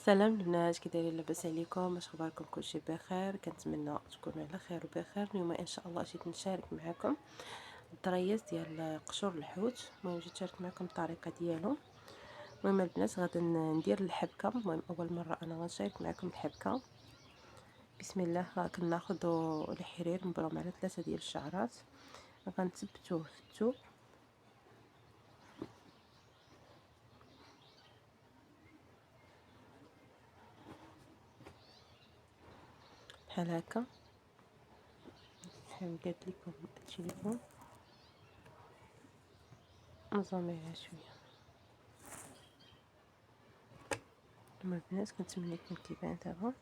سلام البنات، كي دايرين؟ لاباس عليكم؟ واش اخباركم؟ كلشي بخير؟ كنتمنى تكونوا على خير وبخير. اليوم ان شاء الله جيت نشارك معكم الطريات ديال قشور الحوت. المهم جيت نشارك معكم الطريقه ديالو. المهم البنات غادي ندير الحبكه. المهم اول مره انا غنشارك معكم الحبكه. بسم الله. كناخذوا الحرير مبروم على 3 ديال الشعرات، غنثبتوه في الثوب بحال هكا. نحاول قالت لكم التليفون نزوميها شويه. المهم البنات كنتمنى يكون كيبان دابا.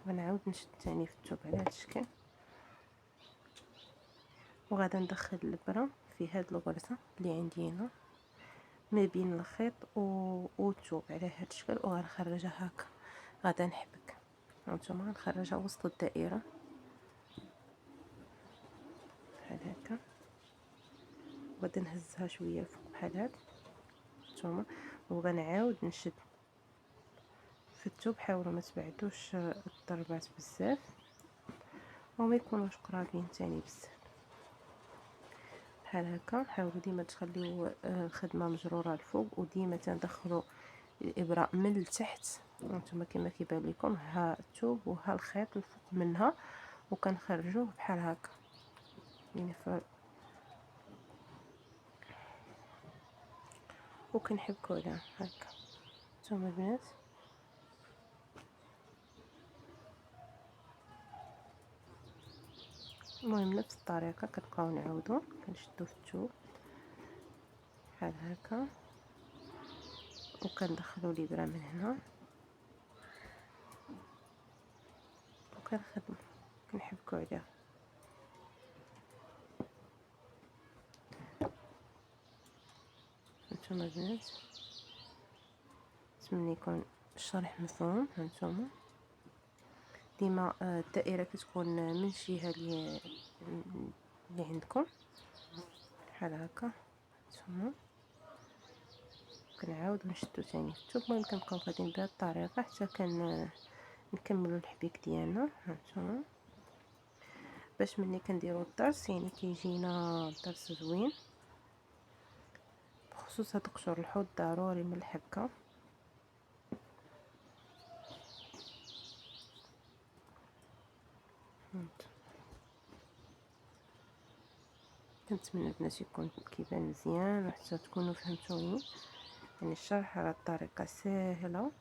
غنعاود نشد تاني في الثوب على هذا الشكل، وغادا ندخل الابره في هاد الغرزه اللي عندي هنا ما بين الخيط والثوب على هاد الشكل، وغنخرجها هكا. غادا نحبك هانتوما، غنخرجها وسط الدائره بحال هكا، وغادا نهزها شويه فوق بحال هكا هانتوما، وغنعاود نشد في الثوب. حاولوا ما تبعدوش الضربات بزاف وما يكونوش قرابين تاني بزاف بحال هكا. حاولوا ديما تخليو الخدمه مجروره الفوق، وديما تندخلوا الابره من التحت هانتوما كما كيبان لكم. ها الثوب وها الخيط الفوق منها، وكنخرجوه بحال هكا يعني وكنحبكو عليه هكا نتوما البنات. المهم نفس الطريقه كنبقاو نعاودو كنشدو في الثوب بحال هكا، وكندخلوا الابره من هنا وكنخدمو كنحبكو عليه. هانتوما البنات نتمنى يكون الشرح مفهوم. هانتوما ديما الدائره كتكون من الجهه اللي عندكم بحال هكا هانتوما. كنعاودو نشدو تاني في الثوب. المهم كنبقاو غاديين بهاد الطريقه حتى نكملوا الحبيك ديالنا هانتوما، باش ملي كنديروا الضرس يعني كيجينا الضرس زوين. بخصوص هاد قشور الحوت ضروري من الحبكه. كنتمنى البنات يكون كيبان مزيان وحتى تكونوا فهمتوني. يعني الشرح على الطريقه سهله،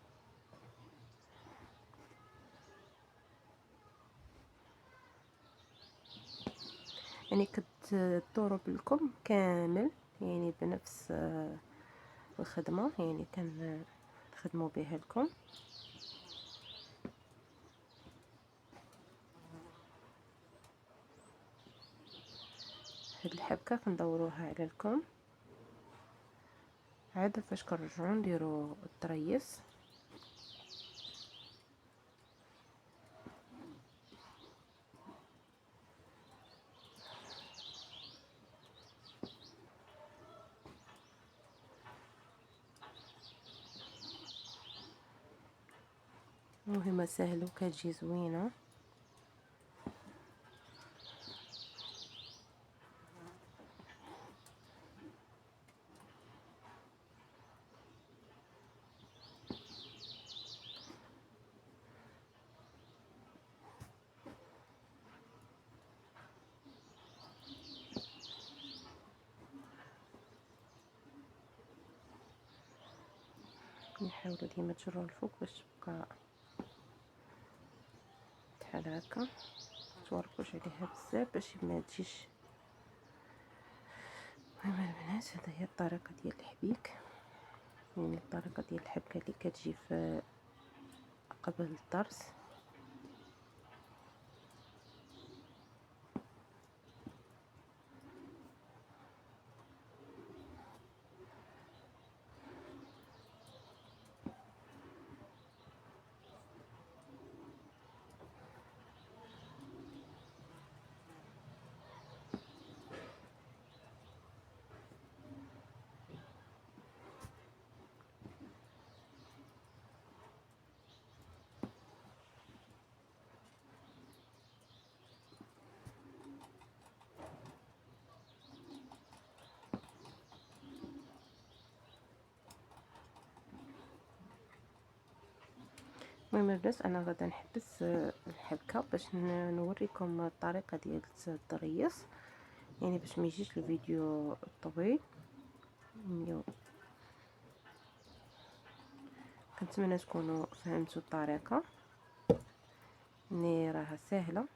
يعني كتدوروا بالكم كامل يعني بنفس الخدمه يعني كنخدموا بها لكم. هاد الحبكه كندوروها على الكم عاد فاش كنرجعوا نديروا الطريس. مهمه سهله وكتجي زوينه. نحاولوا ديما تجروا الفوق باش تبقى بحال هكا، متوركوش عليها بزاف باش ما تجيش. المهم البنات هذا هي الطريقه ديال الحبيك، يعني الطريقه ديال الحبكه اللي كتجي في قبل الضرس. المهم البنات انا غادا نحبس الحبكه باش نوريكم الطريقه ديال الطريس، يعني باش ما يجيش الفيديو طويل. كنتمنى تكونوا فهمتوا الطريقه، ني راها سهله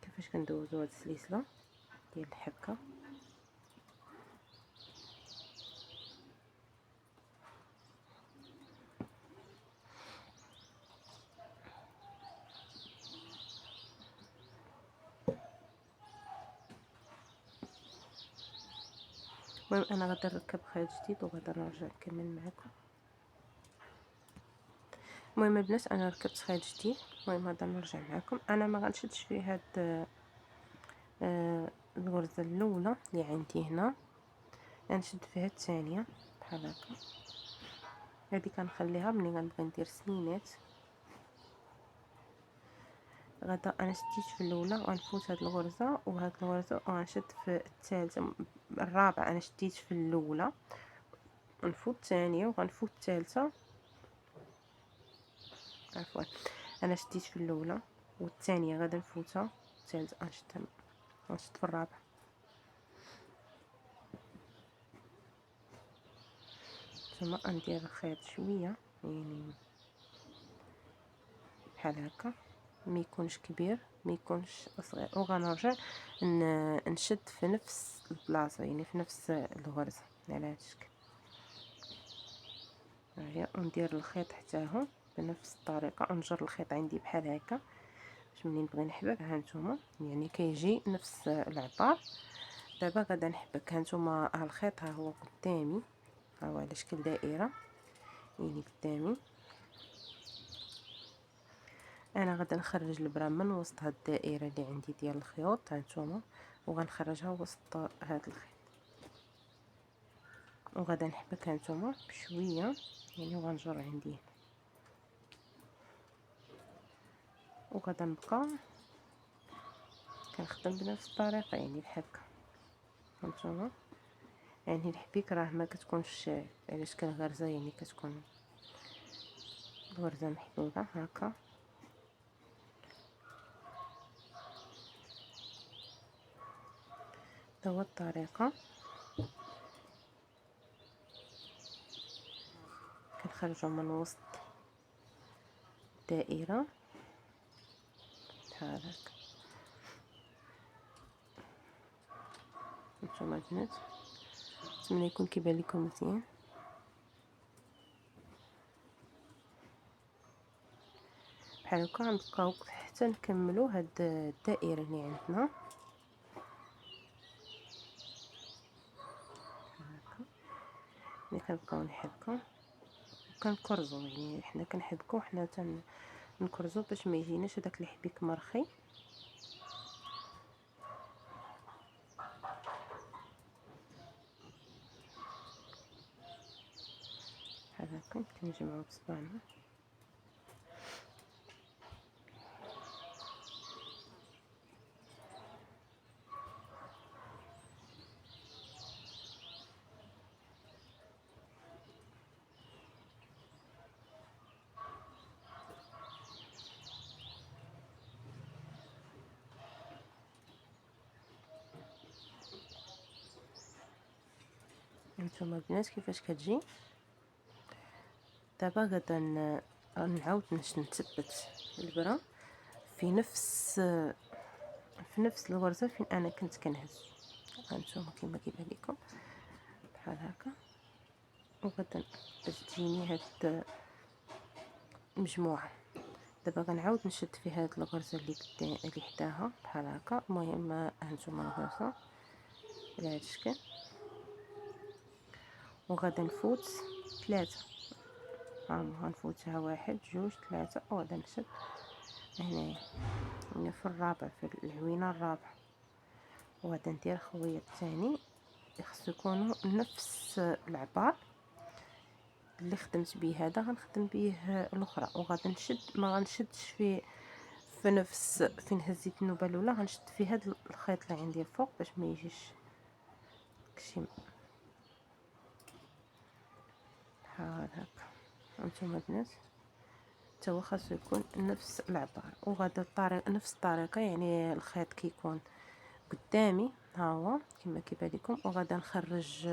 كيفاش كندوزو هاد السلسله ديال الحبكه. المهم انا غادي نركب خيط جديد وغادي نرجع نكمل معكم. المهم البنات انا ركبت خيط جديد، المهم غادي نرجع معكم. انا ما غنشدش فيه هاد الغرزه الاولى اللي عندي هنا، غنشد فيها الثانيه بحال هكا. هذه كنخليها ملي غنبغي ندير سنينات. غدا انا شديت في الاولى غنفوت هاد الغرزه وهاد الغرزه وغنشد في الثالثه الرابعه. انا شديت في الاولى غنفوت الثانيه وغنفوت الثالثه، عفوا انا شديت في الاولى والثانيه غادا نفوتها، الثالثه غنشد في الرابعه. ثم ندير الخيط شويه يعني بحال هكا، ما يكونش كبير ما يكونش صغير، وغنرجع نشد في نفس البلاصه يعني في نفس الغرزه على هذا الشكل. هيا وندير الخيط حتى هو بنفس الطريقه، نجر الخيط عندي بحال هكا باش ملي نبغي نحبك ها نتوما يعني كيجي نفس العبار. دابا غادا نحبك ها نتوما، ها الخيط ها هو قدامي، ها هو على شكل دائره يعني قدامي. انا غادا نخرج البرا من وسط هاد الدائره اللي عندي ديال الخيوط ها نتوما، وغنخرجها وسط هاد الخيط، وغادا نحبك ها نتوما بشويه يعني وغنجر عندي هنا، وغادا نبقى كنخدم بنفس الطريقه يعني بحال هكا هانتوما. يعني الحبيك راه ما كتكونش على شكل غرزه، يعني كتكون الغرزه محلوله هكا. هو الطريقه كنخرجوا من وسط الدائره بحال هكا. نتوما البنات نتمنى يكون كيبان لكم مزيان. بحال هكا غنبقاو حتى نكملوا هاد الدائره اللي عندنا هكا. ملي كنبقاو نحبكو وكنكرزو يعني حنا كنحبكو حنا نكرزو باش ما يجيناش هداك الحبيك مرخي. بحال هكا كنجمعو بصبعنا. هانتوما البنات كيفاش كتجي. دابا غادا نعاود نثبت البرا في نفس الغرزه فين انا كنت كنهز. هانتوما كيما كيبان لكم بحال هكا، وغادا باش تجيني هاد المجموعه. دابا غنعاود نشد في هاد الغرزه اللي حداها بحال هكا. المهم هانتوما الغرزه على هاد الشكل، وغادا نفوت 3. غنفوتها 1 2 3 وغادا نشد هنا في الرابع في العوينه الرابعه، وغادا ندير خويط ثاني خصو يكونوا نفس العبار اللي خدمت به هذا غنخدم به الاخرى. وغادا نشد ما غنشدش في نفس فين هزيت النوبه الاولى، غنشد في هذا الخيط اللي عندي الفوق باش ما يجيش داكشي بحال هكا. هانتوما البنات حتى هو خاصو يكون نفس العبار. وغادا نفس الطريقه، يعني الخيط كيكون قدامي ها هو كما كيبان لكم، وغادا نخرج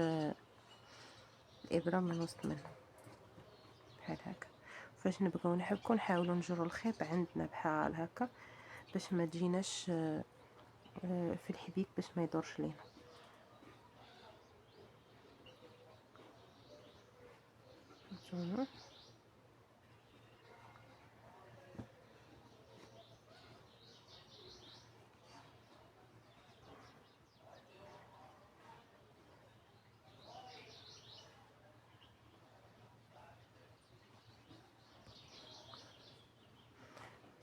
الابره من وسط منه بحال هكا. فاش نبغيو نحبكو نحاولوا نجروا الخيط عندنا بحال هكا باش ما تجيناش في الحبيك، باش ما يدورش لينا. هانتوما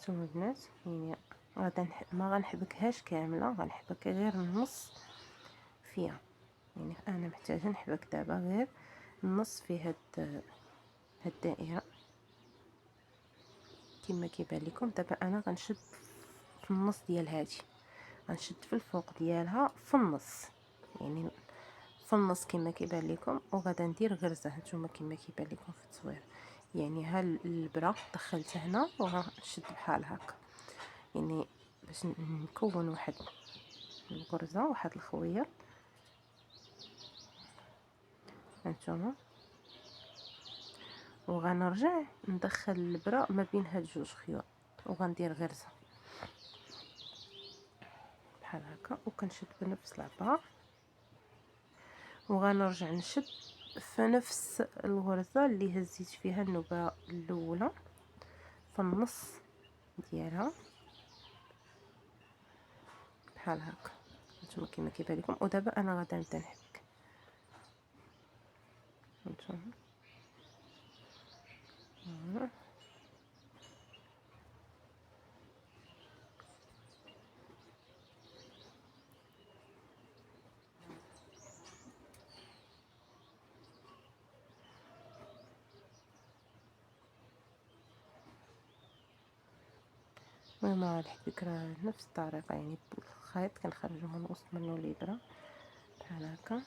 نتوما البنات، يعني غادا ما غنحبكهاش كامله، غنحبك غير النص فيها. يعني انا محتاجه نحبك دابا غير النص في هاد الدائره كما كيبان لكم. دابا انا غنشد في النص ديال هادي، غنشد في الفوق ديالها في النص، يعني في النص كما كيبان لكم، وغادا ندير غرزه هانتوما كما كيبان لكم في التصوير. يعني ها الابره دخلتها هنا وغنشد بحال هكا، يعني باش نكون واحد الغرزه، واحد الخويه. هانتوما وغنرجع ندخل الابره ما بين هاد جوج خيوط وغندير غرزه بحال هكا، وكنشد بنفس العبار، وغنرجع نشد في نفس الغرزه اللي هزيت فيها النوبه الاولى في النص ديالها بحال هكا. هانتوما كما كيبان لكم. ودابا انا غادا نبدا نحك. هانتوما المهم هاد الحبيك راه نفس الطريقه، يعني الخيط كنخرجو من وسط منو الابره بحال هكا.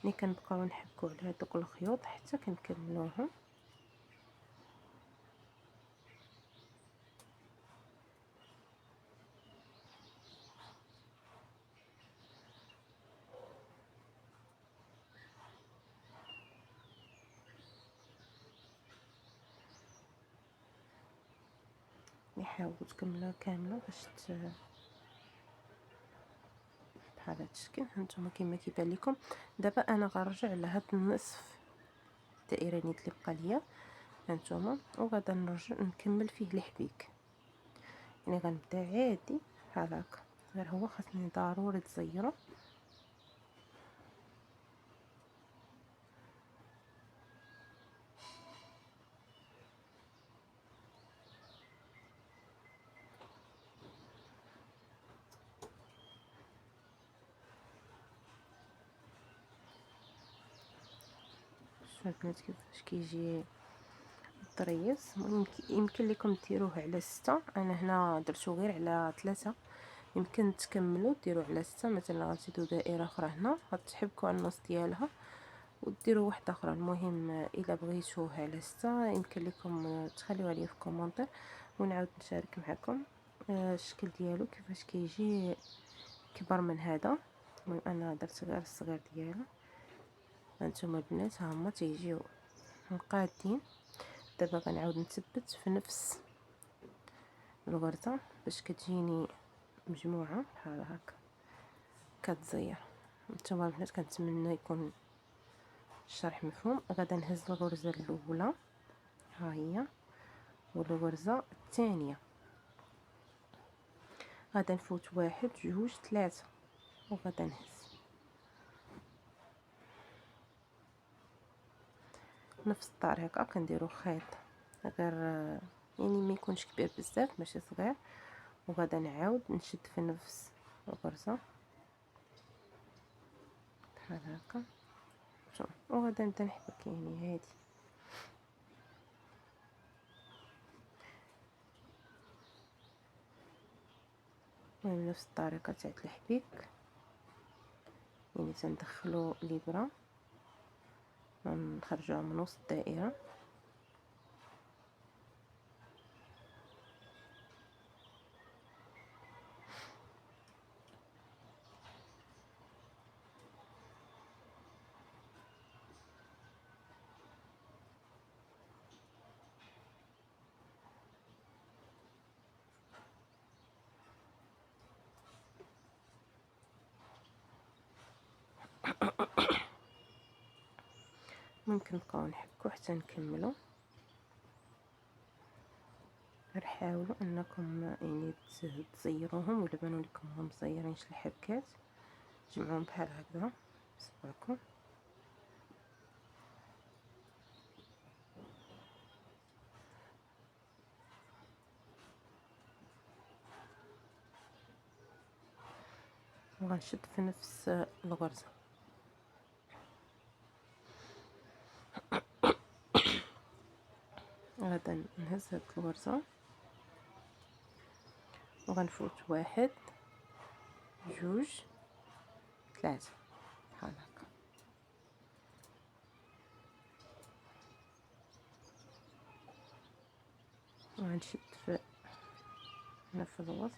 ملي كنبقاو نحكو على هادوك الخيوط حتى كنكملوهم. نحاولوا تكملوها كامله باش بحال هاد الشكل. هانتوما كما كيبان لكم. دابا انا غنرجع لهاد النصف الدائره نيت اللي بقى ليا هانتوما، وغادا نرجع نكمل فيه الحبيك. يعني غنبدا عادي بحال هكا، غير هو خاصني ضروري تزيرو. شوفوا البنات كيفاش كيجي الطريز. يمكن لكم ديروه على 6، انا هنا درتو غير على 3. يمكن تكملوا ديروا على 6، مثلا غتزيدوا دائره اخرى هنا غتحبكوا على النص ديالها وديروا واحده اخرى. المهم الا بغيتوه على 6 يمكن لكم تخليوها لي في كومونتير ونعاود نشارك معكم الشكل ديالو كيفاش كيجي كبر من هذا. المهم انا درت غير الصغير ديالو. هانتوما البنات ها هما تيجيو مقادين. دابا غنعاود نثبت في نفس الغرزه باش كتجيني مجموعه بحال هكا كتزير. نتوما البنات كنتمنى يكون الشرح مفهوم. غادا نهز الغرزه الاولى ها هي، والغرزه الثانيه غادا نفوت 1 2 3 وغادا نهز نفس الطريقه. كنديرو خيط غير يعني ما يكونش كبير بزاف ماشي صغير، وغادا نعاود نشد في نفس الغرزه بحال هكا، وغادا نبدا نحبك يعني هادي. المهم نفس الطريقه تاع الحبيك، يعني تندخلو الابره ونخرجوها من وسط الدائره. ممكن نبقاو نحكو حتى نكملو. غير حاولوا انكم يعني تزيروهم ولا بانوا لكم هما مزيرينش الحبكات، جمعوهم بحال هكذا بصبعكم. وغنشد في نفس الغرزه. غادا نهز هاد الغرزه وغنفوت واحد جوج ثلاثة بحال هكا، وغنشد في هنا في الوسط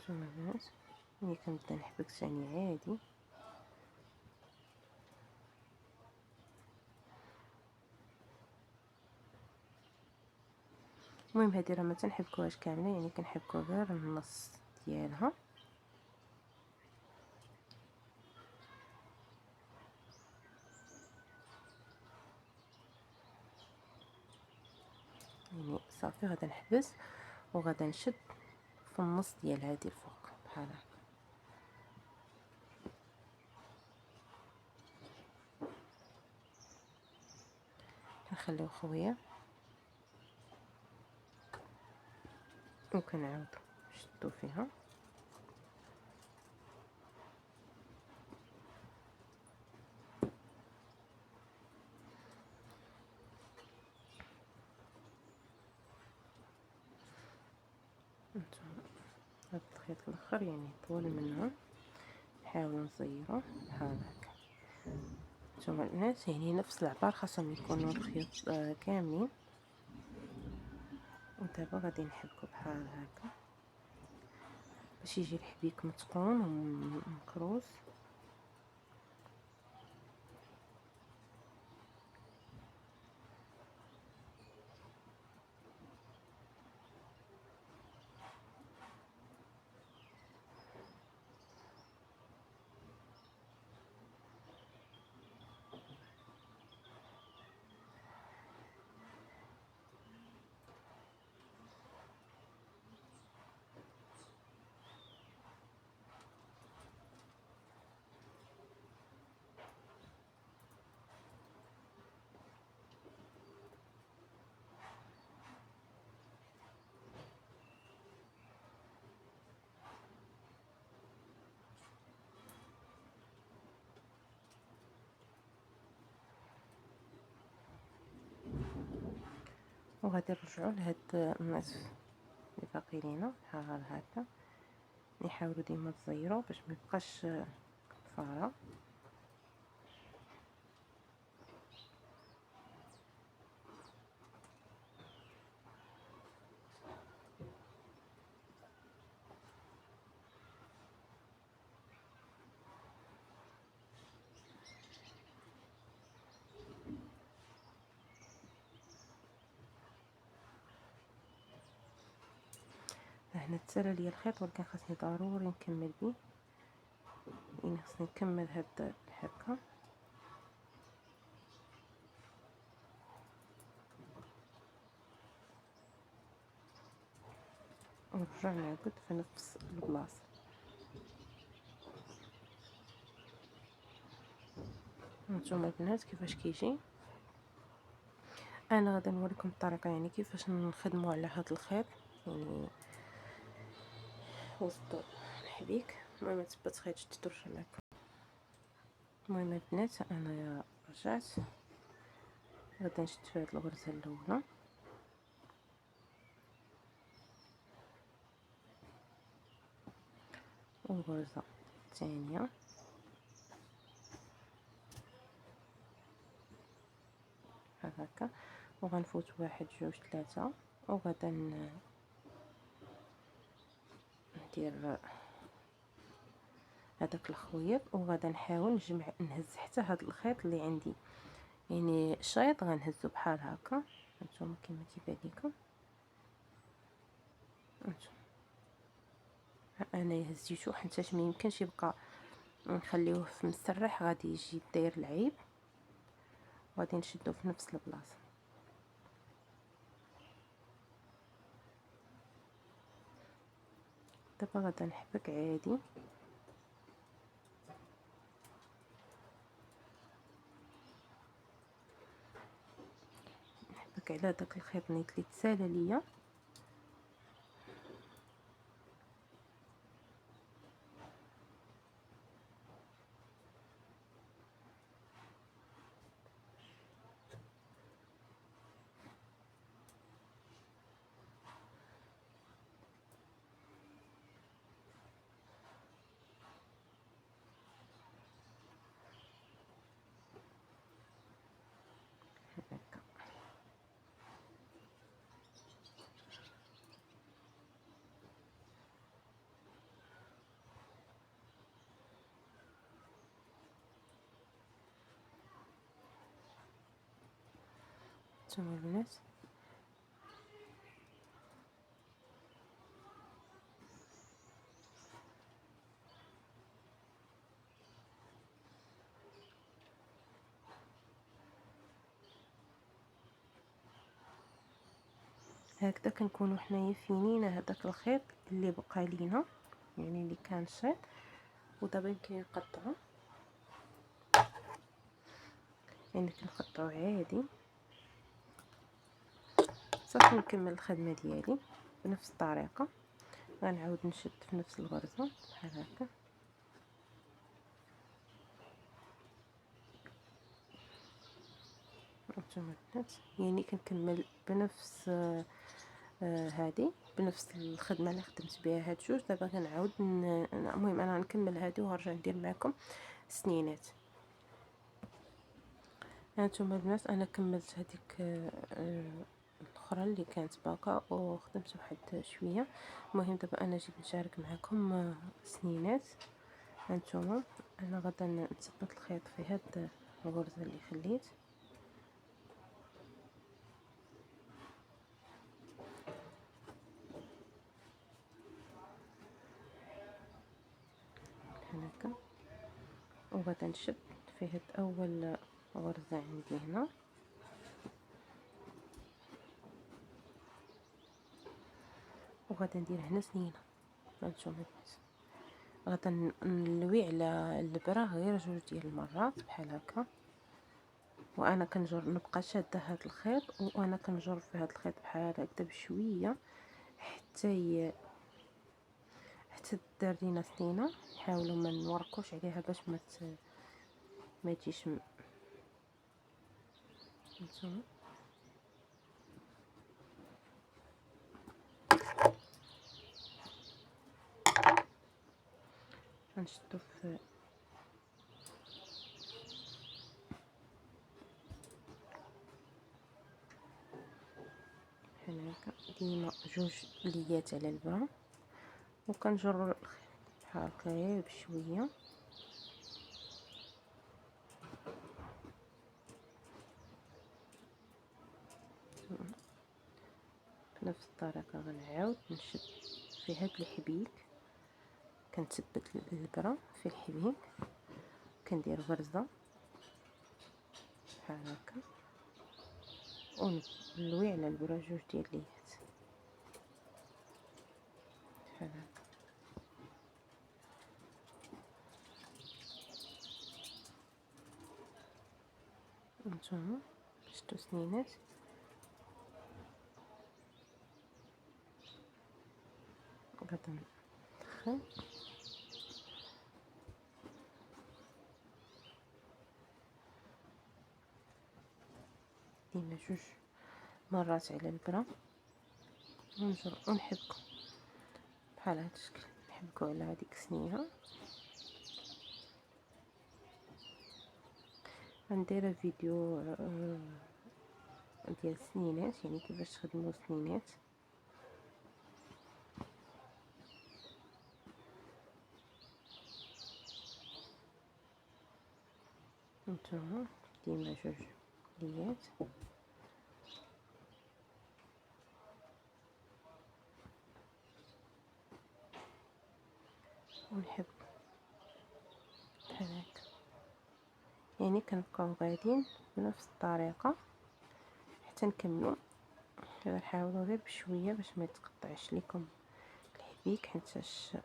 نتوما البنات. ملي كنبدا نحبك ثاني عادي. المهم هادي راه ما تنحبكوهاش كامله، يعني كنحبكو غير النص ديالها. يعني صافي غادا نحبس وغادا نشد في النص ديال هادي الفوق بحال هكا. كنخليو خويه وكنعاودو نشدو فيها. نتوما هاد الخيط الاخر يعني طول منها نحاولو نزيرو بحال هكا. نتوما البنات يعني نفس العبار خاصهم يكونوا الخيوط كاملين. ودابا غادي نحبكو بحال هكا باش يجي الحبيك متقون ومكروس. وغادي نرجعو لهاد النصف اللي باقي لينا بحال هكا. نحاولوا ديما تزيروا باش ما يبقاش فراغ. هنا تسالى ليا الخيط ولكن خاصني ضروري نكمل بيه، يعني خاصني نكمل هاد الحبكه. ونرجع نعقد في نفس البلاصه. نتوما البنات كيفاش كيجي. انا غادي نوريكم الطريقه يعني كيفاش نخدموا على هذا الخيط يعني وسط الحبيك. المهم تبت خيط شديت ورجع معكم. المهم البنات انا رجعت غدا نشد في هاد الغرزه الاولى والغرزه الثانيه هكا، وغنفوت واحد جوج ثلاثة، وغدا ندير هذاك الخويط، وغدا نحاول نجمع نهز حتى هذا الخيط اللي عندي، يعني الشريط غنهزو بحال هكا هانتوما كما كيبان لكم. انا هزيتو حتى ما يمكنش يبقى نخليوه في مسرح، غادي يجي داير العيب، وغادي نشدو في نفس البلاصه. دابا غادا نحبك عادي، نحبك على داك الخيط نيت اللي تسالى ليا، هكا. نتوما البنات هكذا كنكونوا حنايا فينينا هذاك الخيط اللي بقى لينا، يعني اللي كان شيط، ودابا يمكن نقطعو، يعني كنقطعو عادي صافي. نكمل الخدمه ديالي بنفس الطريقه، غنعاود نشد في نفس الغرزه بحال هكا، هانتوما البنات يعني كنكمل بنفس هذه بنفس الخدمه اللي خدمت بها هاد جوج. دابا كنعاود المهم انا غنكمل هذه وغنرجع ندير معكم سنينات. هانتوما البنات انا كملت هذيك الاخرى اللي كانت باقا وخدمت واحد شويه. المهم دابا انا جيت نشارك معكم سنينات. هانتوما انا غادا نثبت الخيط في هاد الغرزه اللي خليت، هكا، وغادا نشد في هاد اول غرزه عندي هنا، وغادا ندير هنا سنينه. هانتوما غادا نلوي على الابره غير جوج ديال المرات بحال هكا، وانا كنجر نبقى شاده هذا الخيط، وانا كنجر في هذا الخيط بحال هكا بشويه حتى دار لينا سنينه. نحاولوا ما نوركوش عليها باش ما تجيش نتوما. غنشدو في بحال هكا، ديما جوج ليات على البرا، وكنجر الخيط بحال هكا غير بشويه. بنفس الطريقه غنعاود نشد في هاد الحبيك، كنثبت الابره في الحبيك، كندير غرزه بحال هكا، ونلوي على الابره جوج ديال ليات بحال هكا. نتوما شفتو سنينات، غادا ندخل ديما 2 مرات على البرا ونحبكو بحال هاد الشكل، نحبكو على هذيك السنينه. غندير فيديو ديال السنينات، يعني كيفاش تخدموا السنينات. نتوما ديما 2 ليات ونحب بحال هكا، يعني كنبقاو غاديين بنفس الطريقه حتى نكملو. نحاولوا غير بشويه باش ما يتقطعش لكم الحبيك حيتاش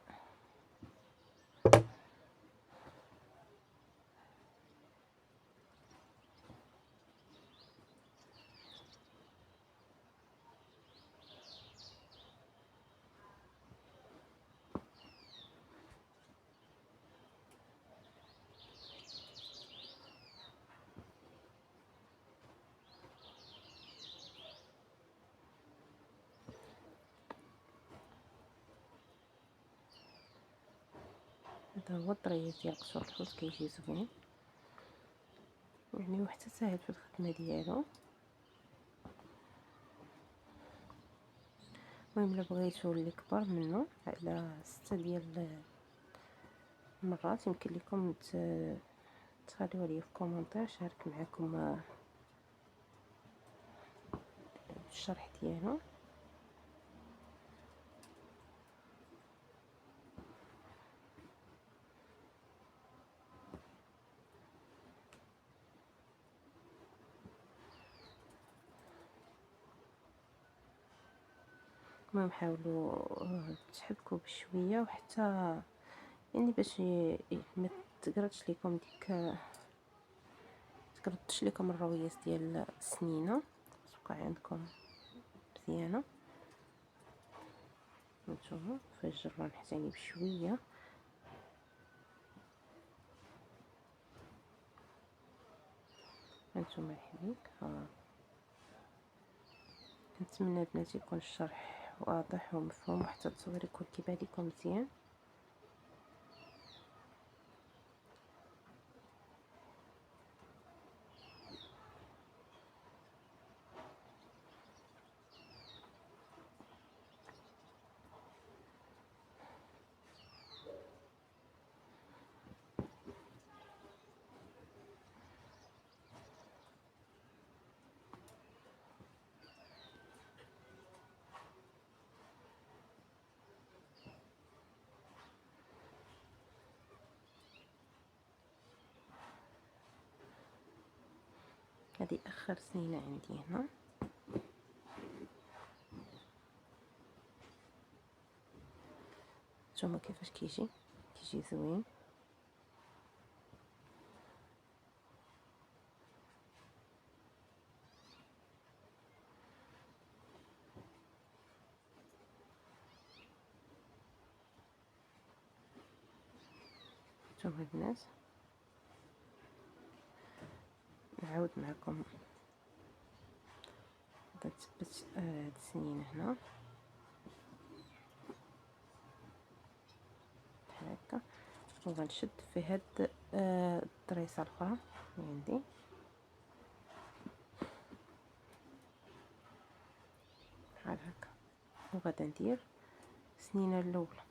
هذا هو الطريات ديال قشور الحوت، كيجي زوين يعني وحتى ساهل في الخدمه ديالو. المهم الا بغيتو اللي كبر منه على 6 ديال المرات يمكن لكم تخليوها لي في كومونتير، شارك معكم الشرح ديالو. المهم حاولوا تحبكوا بشويه وحتى يعني باش ما تقردش لكم ديك تقردش لكم الرويس ديال السنينه، تبقى عندكم مزيانه. نتوما في الجران حتاني بشويه. هانتوما الحبيك نتمنى البنات يكون الشرح واضح ومفهوم وحتى التصوير يكون كيبان لكم مزيان. هذه اخر سنينه عندي هنا. نتوما كيفاش كيجي زوين. نتوما البنات نعاود معكم تثبت هاد السنين هنا بحال هكا، وغنشد في هاد الطريصه الاخرى اللي عندي بحال هكا، وغادا ندير السنينه الاولى.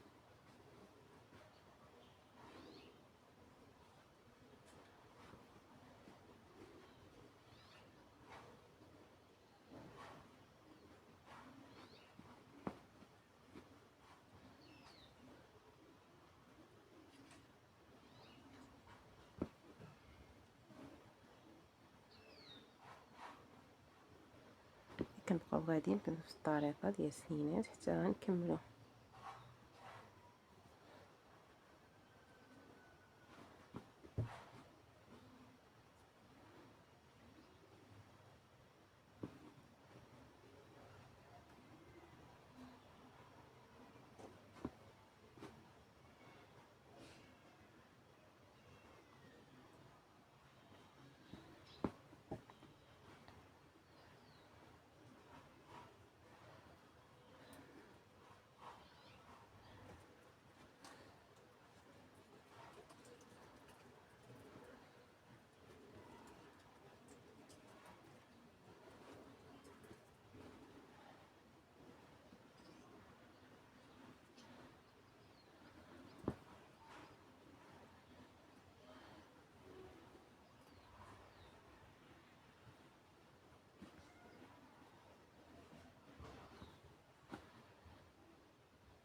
كنبقاو غاديين بنفس الطريقه ديال السنينات حتى غنكملو.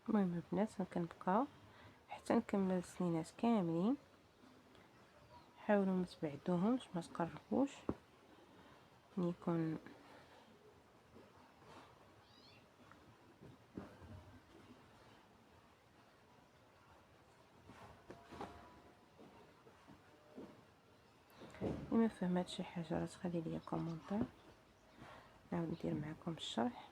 المهم البنات كنبقاو حتى نكمل السنينات كاملين. حاولوا ما تبعدوهمش، ما تقربوش، يكون ما فهمت شي حاجه راه تخلي لي كومونتير نعاود ندير معكم الشرح.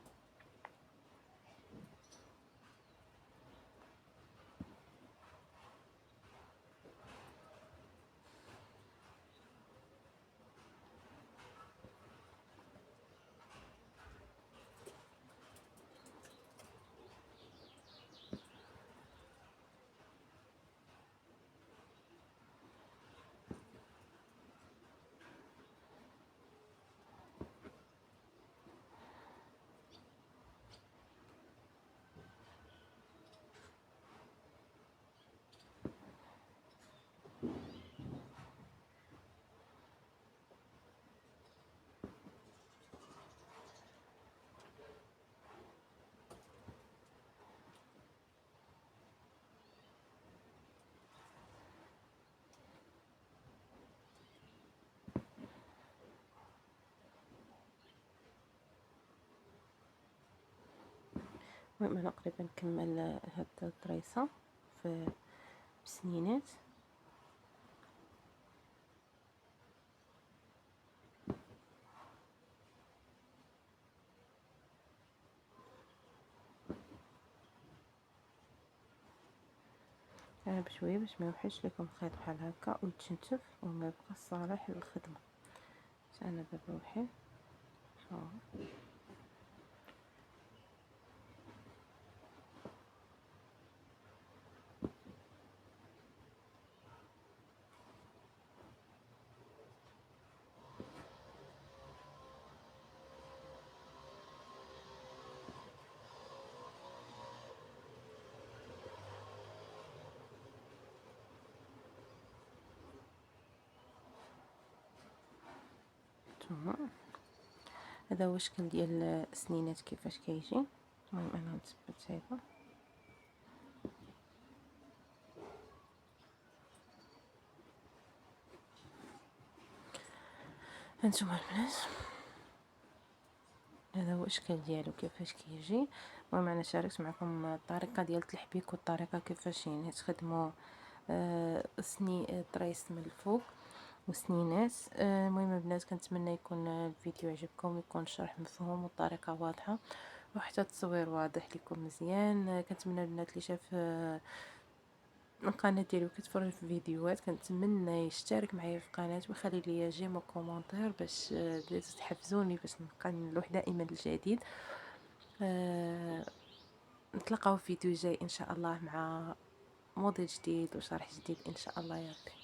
المهم انا قريبا نكمل هاد الطريصه في بسنينات. انا بشويه باش ما يوحش لكم الخيط بحال هكا ويتشنتف وما يبقى صالح للخدمه. انا بروحي تمام. هذا هو الشكل ديال السنينات كيفاش كيجي. المهم انا نثبت هذا. هانتوما البنات هذا هو الاشكال ديالو كيفاش كيجي. المهم انا شاركت معكم الطريقه ديال التلحبيك والطريقه كيفاش يعني تخدموا طريس من الفوق وسنينات. المهم البنات كنتمنى يكون الفيديو عجبكم، يكون الشرح مفهوم والطريقه واضحه وحتى التصوير واضح لكم مزيان. كنتمنى البنات اللي شاف القناه ديالي وكتفرج في فيديوهات كنتمنى يشترك معايا في القناه ويخلي لي جيم وكومونتير باش تحفزوني باش نبقى نلوح دائما الجديد. نتلاقاو في فيديو جاي ان شاء الله مع موديل جديد وشرح جديد ان شاء الله يا ربي.